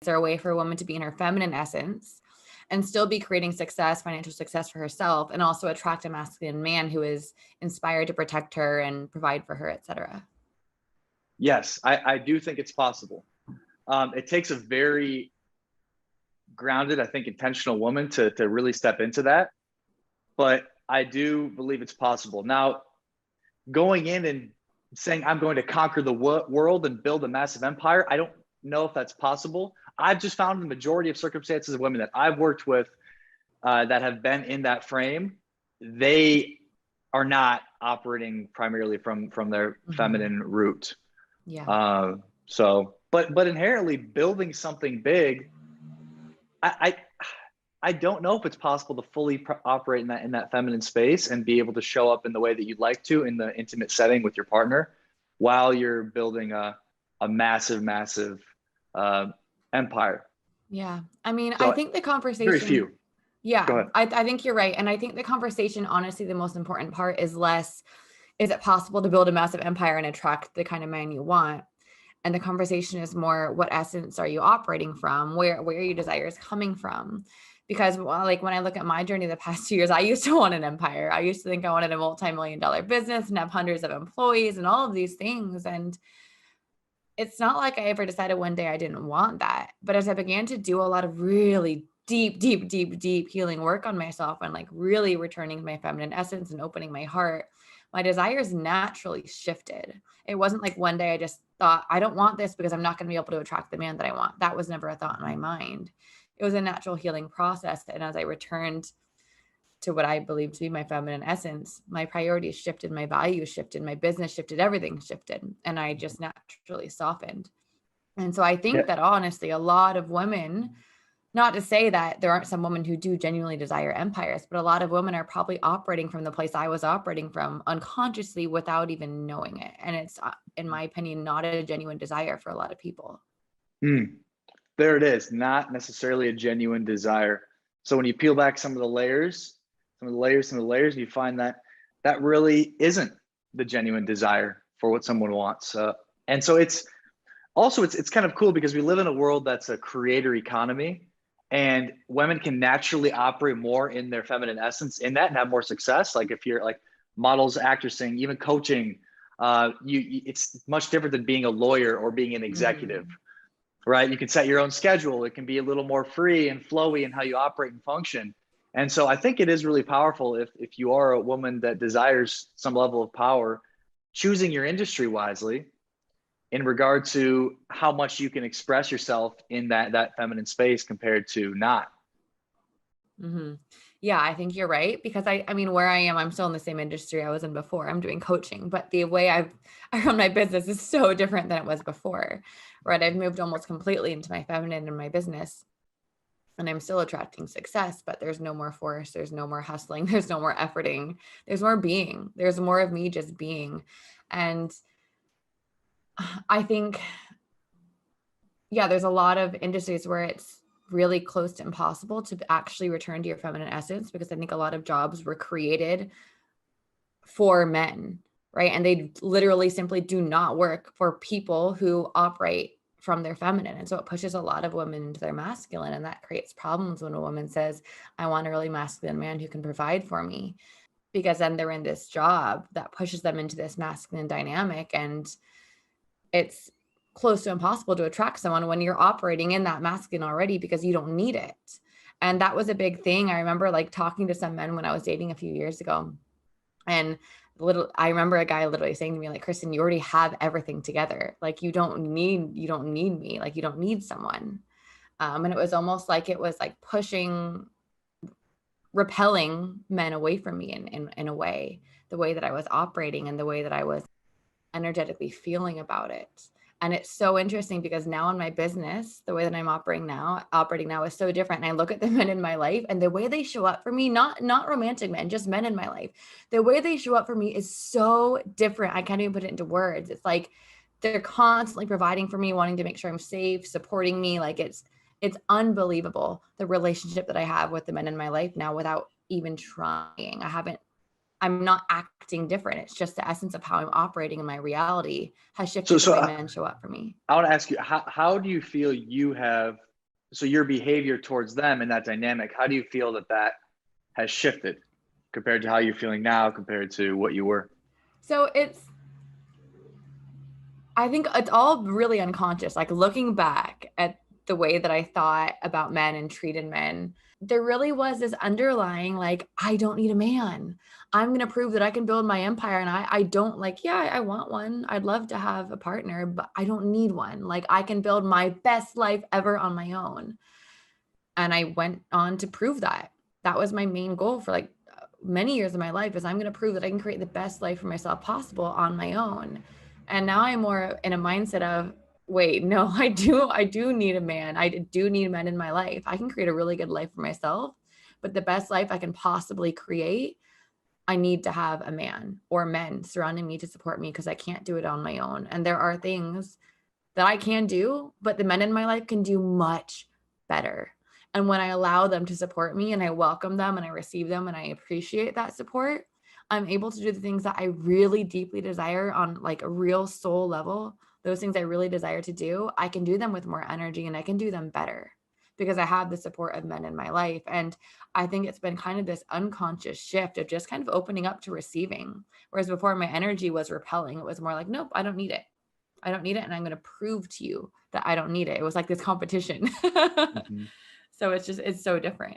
there a way for a woman to be in her feminine essence and still be creating success, financial success for herself, and also attract a masculine man who is inspired to protect her and provide for her, etc.? Yes, I do think it's possible. It takes a very grounded, I think, intentional woman to really step into that. But I do believe it's possible. Now, going in and saying I'm going to conquer the world and build a massive empire, I don't know if that's possible. I've just found the majority of circumstances of women that I've worked with that have been in that frame, they are not operating primarily from their feminine root. Yeah. But inherently building something big, I don't know if it's possible to fully operate in that feminine space and be able to show up in the way that you'd like to in the intimate setting with your partner while you're building a massive empire. Yeah. I mean, So I think the conversation, very few. yeah, Go ahead. I think you're right. And I think the conversation, honestly, the most important part is less, is it possible to build a massive empire and attract the kind of man you want? And the conversation is more, what essence are you operating from? Where are your desires coming from? Because like when I look at my journey the past 2 years, I used to want an empire. I used to think I wanted a multi-million-dollar business and have hundreds of employees and all of these things. And it's not like I ever decided one day I didn't want that. But as I began to do a lot of really deep healing work on myself and like really returning to my feminine essence and opening my heart, my desires naturally shifted. It wasn't like one day I just thought, I don't want this because I'm not going to be able to attract the man that I want. That was never a thought in my mind. It was a natural healing process. And as I returned to what I believe to be my feminine essence, my priorities shifted, my values shifted, my business shifted, everything shifted. And I just naturally softened. And so I think that honestly, a lot of women, not to say that there aren't some women who do genuinely desire empires, but a lot of women are probably operating from the place I was operating from unconsciously without even knowing it. And it's, in my opinion, not a genuine desire for a lot of people. There it is. Not necessarily a genuine desire. So when you peel back some of the layers, you find that that really isn't the genuine desire for what someone wants. And so it's kind of cool because we live in a world that's a creator economy, and women can naturally operate more in their feminine essence in that and have more success. Like if you're like models, actressing, even coaching, it's much different than being a lawyer or being an executive, right? You can set your own schedule. It can be a little more free and flowy in how you operate and function. And so I think it is really powerful if you are a woman that desires some level of power, choosing your industry wisely in regard to how much you can express yourself in that feminine space compared to not. Yeah, I think you're right, because I mean, where I am, I'm still in the same industry I was in before. I'm doing coaching, but the way I run my business is so different than it was before, right? I've moved almost completely into my feminine in my business, and I'm still attracting success, but there's no more force. There's no more hustling. There's no more efforting. There's more being. There's more of me just being. And I think, yeah, there's a lot of industries where it's really close to impossible to actually return to your feminine essence, because I think a lot of jobs were created for men, right? And they literally simply do not work for people who operate from their feminine. And so it pushes a lot of women into their masculine, and that creates problems when a woman says, I want a really masculine man who can provide for me, because then they're in this job that pushes them into this masculine dynamic, and it's close to impossible to attract someone when you're operating in that masculine already, because you don't need it. And that was a big thing. I remember like talking to some men when I was dating a few years ago, and I remember a guy literally saying to me, like, Kristen, you already have everything together. Like, you don't need me. Like, you don't need someone. And it was almost like it was like repelling men away from me in a way, the way that I was operating and the way that I was energetically feeling about it. And it's so interesting because now in my business, the way that I'm operating now is so different. And I look at the men in my life and the way they show up for me, not romantic men, just men in my life. The way they show up for me is so different. I can't even put it into words. It's like they're constantly providing for me, wanting to make sure I'm safe, supporting me. Like it's unbelievable, the relationship that I have with the men in my life now without even trying. I'm not acting different. It's just the essence of how I'm operating in my reality has shifted the way men show up for me. I want to ask you, how do you feel you have so your behavior towards them in that dynamic, how do you feel that has shifted compared to how you're feeling now compared to what you were? So I think it's all really unconscious. Like looking back at the way that I thought about men and treated men, there really was this underlying, like, I don't need a man. I'm going to prove that I can build my empire. And I don't like, yeah, I want one. I'd love to have a partner, but I don't need one. Like I can build my best life ever on my own. And I went on to prove that. That was my main goal for like many years of my life, is I'm going to prove that I can create the best life for myself possible on my own. And now I'm more in a mindset of, wait, no, I do need a man. I do need men in my life. I can create a really good life for myself, but the best life I can possibly create, I need to have a man or men surrounding me to support me, because I can't do it on my own. And there are things that I can do, but the men in my life can do much better. And when I allow them to support me and I welcome them and I receive them and I appreciate that support, I'm able to do the things that I really deeply desire on like a real soul level. Those things I really desire to do, I can do them with more energy and I can do them better because I have the support of men in my life. And I think it's been kind of this unconscious shift of just kind of opening up to receiving. Whereas before my energy was repelling. It was more like, nope, I don't need it. I don't need it. And I'm going to prove to you that I don't need it. It was like this competition. Mm-hmm. So it's so different.